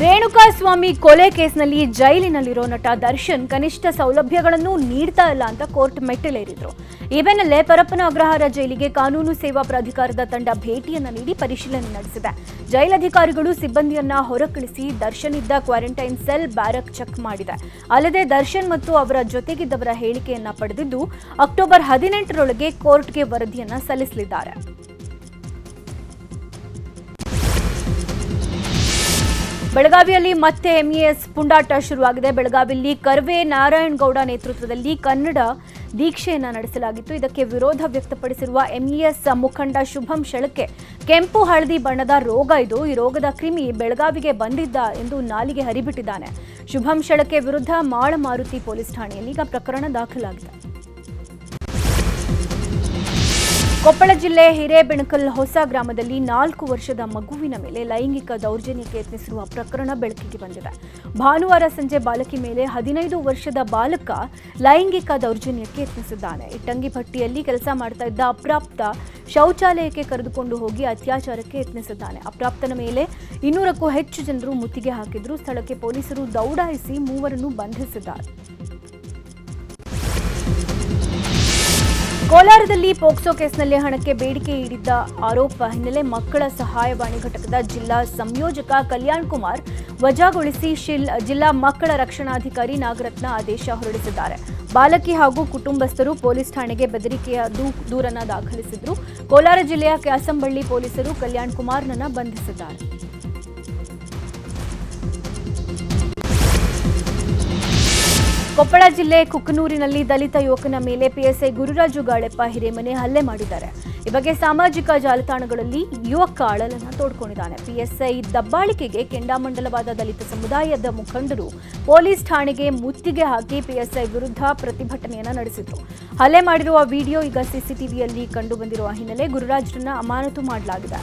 ರೇಣುಕಾಸ್ವಾಮಿ ಕೊಲೆ ಕೇಸ್ನಲ್ಲಿ ಜೈಲಿನಲ್ಲಿರೋ ನಟ ದರ್ಶನ್ ಕನಿಷ್ಠ ಸೌಲಭ್ಯಗಳನ್ನು ನೀಡ್ತಾ ಇಲ್ಲ ಅಂತ ಕೋರ್ಟ್ ಮೆಟ್ಟಿಲೇರಿದ್ರು. ಈ ಬೆನ್ನಲ್ಲೇ ಪರಪ್ಪನ ಅಗ್ರಹಾರ ಜೈಲಿಗೆ ಕಾನೂನು ಸೇವಾ ಪ್ರಾಧಿಕಾರದ ತಂಡ ಭೇಟಿಯನ್ನ ನೀಡಿ ಪರಿಶೀಲನೆ ನಡೆಸಿದೆ. ಜೈಲಧಿಕಾರಿಗಳು ಸಿಬ್ಬಂದಿಯನ್ನ ಹೊರಕಳಿಸಿ ದರ್ಶನ್ ಇದ್ದ ಕ್ವಾರಂಟೈನ್ ಸೆಲ್ ಬ್ಯಾರಕ್ ಚೆಕ್ ಮಾಡಿದೆ. ಅಲ್ಲದೆ ದರ್ಶನ್ ಮತ್ತು ಅವರ ಜೊತೆಗಿದ್ದವರ ಹೇಳಿಕೆಯನ್ನ ಪಡೆದಿದ್ದು ಅಕ್ಟೋಬರ್ 18ರೊಳಗೆ ಕೋರ್ಟ್ಗೆ ವರದಿಯನ್ನ ಸಲ್ಲಿಸಲಿದ್ದಾರೆ. ಬೆಳಗಾವಿಯಲ್ಲಿ ಮತ್ತೆ ಎಂಇಎಸ್ ಪುಂಡಾಟ ಶುರುವಾಗಿದೆ. ಬೆಳಗಾವಿಯಲ್ಲಿ ಕರ್ವೆ ನಾರಾಯಣಗೌಡ ನೇತೃತ್ವದಲ್ಲಿ ಕನ್ನಡ ದೀಕ್ಷೆಯನ್ನ ನಡೆಸಲಾಗಿತ್ತು. ಇದಕ್ಕೆ ವಿರೋಧ ವ್ಯಕ್ತಪಡಿಸಿರುವ ಎಂಇಎಸ್ ಮುಖಂಡ ಶುಭಂ ಶೆಳಕೆ ಕೆಂಪು ಹಳದಿ ಬಣ್ಣದ ರೋಗ ಇದು, ಈ ರೋಗದ ಕ್ರಿಮಿ ಬೆಳಗಾವಿಗೆ ಬಂದಿದ್ದ ಎಂದು ನಾಲಿಗೆ ಹರಿಬಿಟ್ಟಿದ್ದಾನೆ. ಶುಭಂ ಶೆಳಕೆ ವಿರುದ್ಧ ಮಾಳಮಾರುತಿ ಪೊಲೀಸ್ ಠಾಣೆಯಲ್ಲಿ ಈಗ ಪ್ರಕರಣ ದಾಖಲಾಗಿದೆ. ಕೊಪ್ಪಳ ಜಿಲ್ಲೆ ಹಿರೇಬೆಣಕಲ್ ಹೊಸ ಗ್ರಾಮದಲ್ಲಿ 4 ವರ್ಷದ ಮಗುವಿನ ಮೇಲೆ ಲೈಂಗಿಕ ದೌರ್ಜನ್ಯಕ್ಕೆ ಯತ್ನಿಸಿರುವ ಪ್ರಕರಣ ಬೆಳಕಿಗೆ ಬಂದಿದೆ. ಭಾನುವಾರ ಸಂಜೆ ಬಾಲಕಿ ಮೇಲೆ 15 ವರ್ಷದ ಬಾಲಕ ಲೈಂಗಿಕ ದೌರ್ಜನ್ಯಕ್ಕೆ ಯತ್ನಿಸಿದ್ದಾನೆ. ಇಟ್ಟಂಗಿಪಟ್ಟಿಯಲ್ಲಿ ಕೆಲಸ ಮಾಡ್ತಾ ಇದ್ದ ಅಪ್ರಾಪ್ತ ಶೌಚಾಲಯಕ್ಕೆ ಕರೆದುಕೊಂಡು ಹೋಗಿ ಅತ್ಯಾಚಾರಕ್ಕೆ ಯತ್ನಿಸಿದ್ದಾನೆ. ಅಪ್ರಾಪ್ತನ ಮೇಲೆ 200ಕ್ಕೂ ಹೆಚ್ಚು ಜನರು ಮುತ್ತಿಗೆ ಹಾಕಿದ್ರು. ಸ್ಥಳಕ್ಕೆ ಪೊಲೀಸರು ದೌಡಾಯಿಸಿ ಮೂವರನ್ನು ಬಂಧಿಸಿದ್ದಾರೆ. ಕೋಲಾರದಲ್ಲಿ ಪೋಕ್ಸೋ ಕೇಸ್ನಲ್ಲಿ ಹಣಕ್ಕೆ ಬೇಡಿಕೆ ಇಡಿದ್ದ ಆರೋಪ ಹಿನ್ನೆಲೆ ಮಕ್ಕಳ ಸಹಾಯವಾಣಿ ಘಟಕದ ಜಿಲ್ಲಾ ಸಂಯೋಜಕ ಕಲ್ಯಾಣ್ ಕುಮಾರ್ ವಜಾಗೊಳಿಸಿ ಜಿಲ್ಲಾ ಮಕ್ಕಳ ರಕ್ಷಣಾಧಿಕಾರಿ ನಾಗರತ್ನ ಆದೇಶ ಹೊರಡಿಸಿದ್ದಾರೆ. ಬಾಲಕಿ ಹಾಗೂ ಕುಟುಂಬಸ್ಥರು ಪೊಲೀಸ್ ಠಾಣೆಗೆ ಬೆದರಿಕೆಯ ದೂರನ್ನ ದಾಖಲಿಸಿದ್ರು. ಕೋಲಾರ ಜಿಲ್ಲೆಯ ಕ್ಯಾಸಂಬಳ್ಳಿ ಪೊಲೀಸರು ಕಲ್ಯಾಣ್ ಕುಮಾರ್ನನ್ನ ಬಂಧಿಸಿದ್ದಾರೆ. ಕೊಪ್ಪಳ ಜಿಲ್ಲೆ ಕುಕ್ಕನೂರಿನಲ್ಲಿ ದಲಿತ ಯುವಕನ ಮೇಲೆ ಪಿಎಸ್ಐ ಗುರುರಾಜು ಗಾಳೆಪ್ಪ ಹಿರೇಮನೆ ಹಲ್ಲೆ ಮಾಡಿದ್ದಾರೆ. ಈ ಬಗ್ಗೆ ಸಾಮಾಜಿಕ ಜಾಲತಾಣಗಳಲ್ಲಿ ಯುವಕ ಅಳಲನ್ನು ತೋಡ್ಕೊಂಡಿದ್ದಾನೆ. ಪಿಎಸ್ಐ ದಬ್ಬಾಳಿಕೆಗೆ ಕೆಂಡಾಮಂಡಲವಾದ ದಲಿತ ಸಮುದಾಯದ ಮುಖಂಡರು ಪೊಲೀಸ್ ಠಾಣೆಗೆ ಮುತ್ತಿಗೆ ಹಾಕಿ ಪಿಎಸ್ಐ ವಿರುದ್ಧ ಪ್ರತಿಭಟನೆಯನ್ನ ನಡೆಸಿದ್ರು. ಹಲ್ಲೆ ಮಾಡಿರುವ ವಿಡಿಯೋ ಈಗ ಸಿಸಿಟಿವಿಯಲ್ಲಿ ಕಂಡುಬಂದಿರುವ ಹಿನ್ನೆಲೆ ಗುರುರಾಜ್ರನ್ನ ಅಮಾನತು ಮಾಡಲಾಗಿದೆ.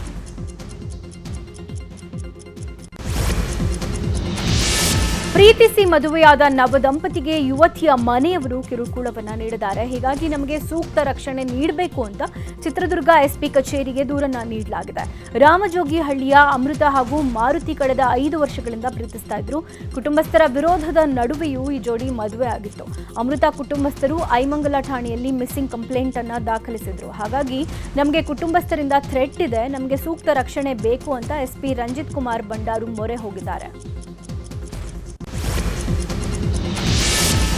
ಪ್ರೀತಿಸಿ ಮದುವೆಯಾದ ನವದಂಪತಿಗೆ ಯುವತಿಯ ಮನೆಯವರು ಕಿರುಕುಳವನ್ನ ನೀಡಿದ್ದಾರೆ. ಹೀಗಾಗಿ ನಮಗೆ ಸೂಕ್ತ ರಕ್ಷಣೆ ನೀಡಬೇಕು ಅಂತ ಚಿತ್ರದುರ್ಗ ಎಸ್ಪಿ ಕಚೇರಿಗೆ ದೂರನ್ನ ನೀಡಲಾಗಿದೆ. ರಾಮಜೋಗಿಹಳ್ಳಿಯ ಅಮೃತ ಹಾಗೂ ಮಾರುತಿ ಕಳೆದ 5 ವರ್ಷಗಳಿಂದ ಪ್ರೀತಿಸ್ತಾ ಇದ್ರು. ಕುಟುಂಬಸ್ಥರ ವಿರೋಧದ ನಡುವೆಯೂ ಈ ಜೋಡಿ ಮದುವೆ ಆಗಿತ್ತು. ಅಮೃತ ಕುಟುಂಬಸ್ಥರು ಐಮಂಗಲ ಠಾಣೆಯಲ್ಲಿ ಮಿಸ್ಸಿಂಗ್ ಕಂಪ್ಲೇಂಟ್ ಅನ್ನ ದಾಖಲಿಸಿದ್ರು. ಹಾಗಾಗಿ ನಮಗೆ ಕುಟುಂಬಸ್ಥರಿಂದ ಥ್ರೆಟ್ ಇದೆ, ನಮಗೆ ಸೂಕ್ತ ರಕ್ಷಣೆ ಬೇಕು ಅಂತ ಎಸ್ಪಿ ರಂಜಿತ್ ಕುಮಾರ್ ಬಂಡಾರು ಮೊರೆ ಹೋಗಿದ್ದಾರೆ.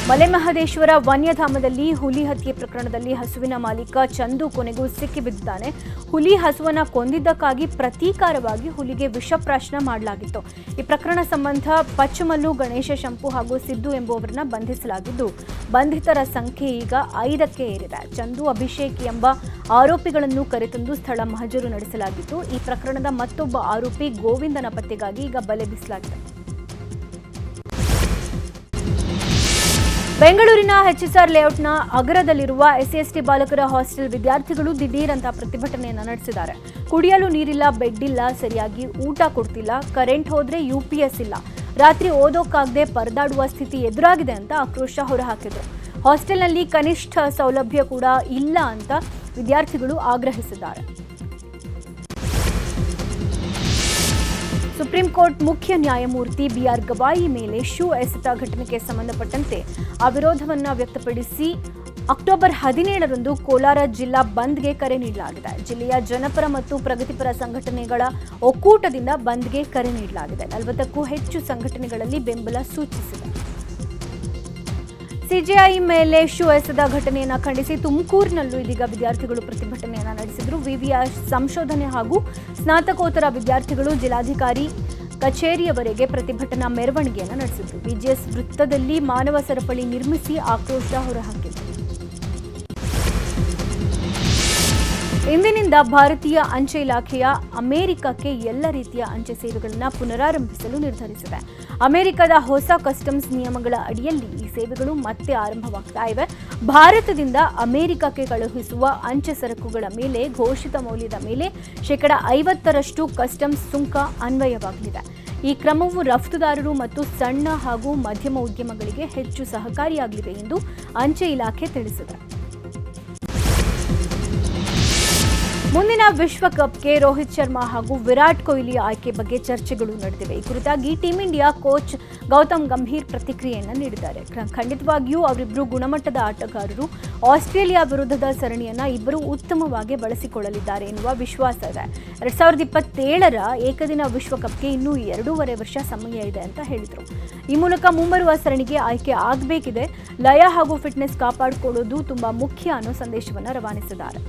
ಮಲೆಮಹದೇಶ್ವರ ವನ್ಯಧಾಮದಲ್ಲಿ ಹುಲಿ ಹತ್ಯೆ ಪ್ರಕರಣದಲ್ಲಿ ಹಸುವಿನ ಮಾಲೀಕ ಚಂದು ಕೊನೆಗೂ ಸಿಕ್ಕಿಬಿದ್ದಿದ್ದಾನೆ. ಹುಲಿ ಹಸುವನ್ನ ಕೊಂದಿದ್ದಕ್ಕಾಗಿ ಪ್ರತೀಕಾರವಾಗಿ ಹುಲಿಗೆ ವಿಷಪ್ರಾಶನ ಮಾಡಲಾಗಿತ್ತು. ಈ ಪ್ರಕರಣ ಸಂಬಂಧ ಪಚ್ಚಮಲ್ಲು, ಗಣೇಶ ಶಂಪು ಹಾಗೂ ಸಿದ್ದು ಎಂಬುವರನ್ನ ಬಂಧಿಸಲಾಗಿದ್ದು ಬಂಧಿತರ ಸಂಖ್ಯೆ ಈಗ 5ಕ್ಕೆ ಏರಿದೆ. ಚಂದು, ಅಭಿಷೇಕ್ ಎಂಬ ಆರೋಪಿಗಳನ್ನು ಕರೆತಂದು ಸ್ಥಳ ಮಹಜರು ನಡೆಸಲಾಗಿತ್ತು. ಈ ಪ್ರಕರಣದ ಮತ್ತೊಬ್ಬ ಆರೋಪಿ ಗೋವಿಂದನ ಪತ್ತೆಗಾಗಿ ಈಗ ಬಲೆ ಬೀಸಲಾಗಿದೆ. ಬೆಂಗಳೂರಿನ ಎಚ್ಎಸ್ಆರ್ ಲೇಔಟ್ನ ಅಗರದಲ್ಲಿರುವ ಎಸ್ಸಿ ಬಾಲಕರ ಹಾಸ್ಟೆಲ್ ವಿದ್ಯಾರ್ಥಿಗಳು ದಿಢೀರಂತ ಪ್ರತಿಭಟನೆಯನ್ನ ನಡೆಸಿದ್ದಾರೆ. ಕುಡಿಯಲು ನೀರಿಲ್ಲ, ಬೆಡ್ ಇಲ್ಲ, ಸರಿಯಾಗಿ ಊಟ ಕೊಡ್ತಿಲ್ಲ, ಕರೆಂಟ್ ಹೋದ್ರೆ ಯುಪಿಎಸ್ ಇಲ್ಲ, ರಾತ್ರಿ ಓದೋಕ್ಕಾಗದೆ ಪರದಾಡುವ ಸ್ಥಿತಿ ಎದುರಾಗಿದೆ ಅಂತ ಆಕ್ರೋಶ ಹೊರಹಾಕಿದ್ರು. ಹಾಸ್ಟೆಲ್ನಲ್ಲಿ ಕನಿಷ್ಠ ಸೌಲಭ್ಯ ಕೂಡ ಇಲ್ಲ ಅಂತ ವಿದ್ಯಾರ್ಥಿಗಳು ಆಗ್ರಹಿಸಿದ್ದಾರೆ. ಸುಪ್ರೀಂ ಕೋರ್ಟ್ ಮುಖ್ಯ ನ್ಯಾಯಮೂರ್ತಿ ಬಿಆರ್ ಗವಾಯಿ ಮೇಲೆ ಶೂ ಎಸೆತ ಘಟನೆಗೆ ಸಂಬಂಧಪಟ್ಟಂತೆ ಅವಿರೋಧವನ್ನ ವ್ಯಕ್ತಪಡಿಸಿ ಅಕ್ಟೋಬರ್ 17ರಂದು ಕೋಲಾರ ಜಿಲ್ಲಾ ಬಂದ್ಗೆ ಕರೆ ನೀಡಲಾಗಿದೆ. ಜಿಲ್ಲೆಯ ಜನಪರ ಮತ್ತು ಪ್ರಗತಿಪರ ಸಂಘಟನೆಗಳ ಒಕ್ಕೂಟದಿಂದ ಬಂದ್ಗೆ ಕರೆ ನೀಡಲಾಗಿದೆ. 40ಕ್ಕೂ ಹೆಚ್ಚು ಸಂಘಟನೆಗಳಲ್ಲಿ ಬೆಂಬಲ ಸೂಚಿಸಿದೆ. ಸಿಜೆಐ ಮೇಲೆ ಶೂ ಎಸೆದ ಘಟನೆಯನ್ನು ಖಂಡಿಸಿ ತುಮಕೂರಿನಲ್ಲೂ ಇದೀಗ ವಿದ್ಯಾರ್ಥಿಗಳು ಪ್ರತಿಭಟನೆಯನ್ನ ನಡೆಸಿದ್ರು. ವಿವಿಯ ಸಂಶೋಧನೆ ಹಾಗೂ ಸ್ನಾತಕೋತ್ತರ ವಿದ್ಯಾರ್ಥಿಗಳು ಜಿಲ್ಲಾಧಿಕಾರಿ ಕಚೇರಿಯವರೆಗೆ ಪ್ರತಿಭಟನಾ ಮೆರವಣಿಗೆಯನ್ನು ನಡೆಸಿದ್ರು. ಬಿಜಿಎಸ್ ವೃತ್ತದಲ್ಲಿ ಮಾನವ ಸರಪಳಿ ನಿರ್ಮಿಸಿ ಆಕ್ರೋಶ ಹೊರಹಾಕಿದ್ರು. ಇಂದಿನಿಂದ ಭಾರತೀಯ ಅಂಚೆ ಇಲಾಖೆಯ ಅಮೆರಿಕಕ್ಕೆ ಎಲ್ಲ ರೀತಿಯ ಅಂಚೆ ಸೇವೆಗಳನ್ನು ಪುನರಾರಂಭಿಸಲು ನಿರ್ಧರಿಸಿದೆ. ಅಮೆರಿಕದ ಹೊಸ ಕಸ್ಟಮ್ಸ್ ನಿಯಮಗಳ ಅಡಿಯಲ್ಲಿ ಈ ಸೇವೆಗಳು ಮತ್ತೆ ಆರಂಭವಾಗ್ತಾ ಇವೆ. ಭಾರತದಿಂದ ಅಮೆರಿಕಕ್ಕೆ ಕಳುಹಿಸುವ ಅಂಚೆ ಸರಕುಗಳ ಮೇಲೆ ಘೋಷಿತ ಮೌಲ್ಯದ ಮೇಲೆ 50% ಕಸ್ಟಮ್ಸ್ ಸುಂಕ ಅನ್ವಯವಾಗಲಿದೆ. ಈ ಕ್ರಮವು ರಫ್ತುದಾರರು ಮತ್ತು ಸಣ್ಣ ಹಾಗೂ ಮಧ್ಯಮ ಉದ್ಯಮಗಳಿಗೆ ಹೆಚ್ಚು ಸಹಕಾರಿಯಾಗಲಿದೆ ಎಂದು ಅಂಚೆ ಇಲಾಖೆ ತಿಳಿಸಿದೆ. ಮುಂದಿನ ವಿಶ್ವಕಪ್ಗೆ ರೋಹಿತ್ ಶರ್ಮಾ ಹಾಗೂ ವಿರಾಟ್ ಕೊಹ್ಲಿ ಆಯ್ಕೆ ಬಗ್ಗೆ ಚರ್ಚೆಗಳು ನಡೆದಿವೆ. ಈ ಕುರಿತಾಗಿ team India coach Gautam Gambhir ಪ್ರತಿಕ್ರಿಯೆಯನ್ನು ನೀಡಿದ್ದಾರೆ. ಖಂಡಿತವಾಗಿಯೂ ಅವರಿಬ್ಬರು ಗುಣಮಟ್ಟದ ಆಟಗಾರರು. ಆಸ್ಟ್ರೇಲಿಯಾ ವಿರುದ್ಧದ ಸರಣಿಯನ್ನ ಇಬ್ಬರು ಉತ್ತಮವಾಗಿ ಬಳಸಿಕೊಳ್ಳಲಿದ್ದಾರೆ ಎನ್ನುವ ವಿಶ್ವಾಸ ಇದೆ. 2027ರ ಏಕದಿನ ವಿಶ್ವಕಪ್ಗೆ ಇನ್ನೂ 2.5 ವರ್ಷ ಸಮಯ ಇದೆ ಅಂತ ಹೇಳಿದರು. ಈ ಮೂಲಕ ಮುಂಬರುವ ಸರಣಿಗೆ ಆಯ್ಕೆ ಆಗಬೇಕಿದೆ. ಲಯ ಹಾಗೂ ಫಿಟ್ನೆಸ್ ಕಾಪಾಡಿಕೊಳ್ಳೋದು ತುಂಬಾ ಮುಖ್ಯ ಅನ್ನೋ ಸಂದೇಶವನ್ನು ರವಾನಿಸಿದ್ದಾರೆ.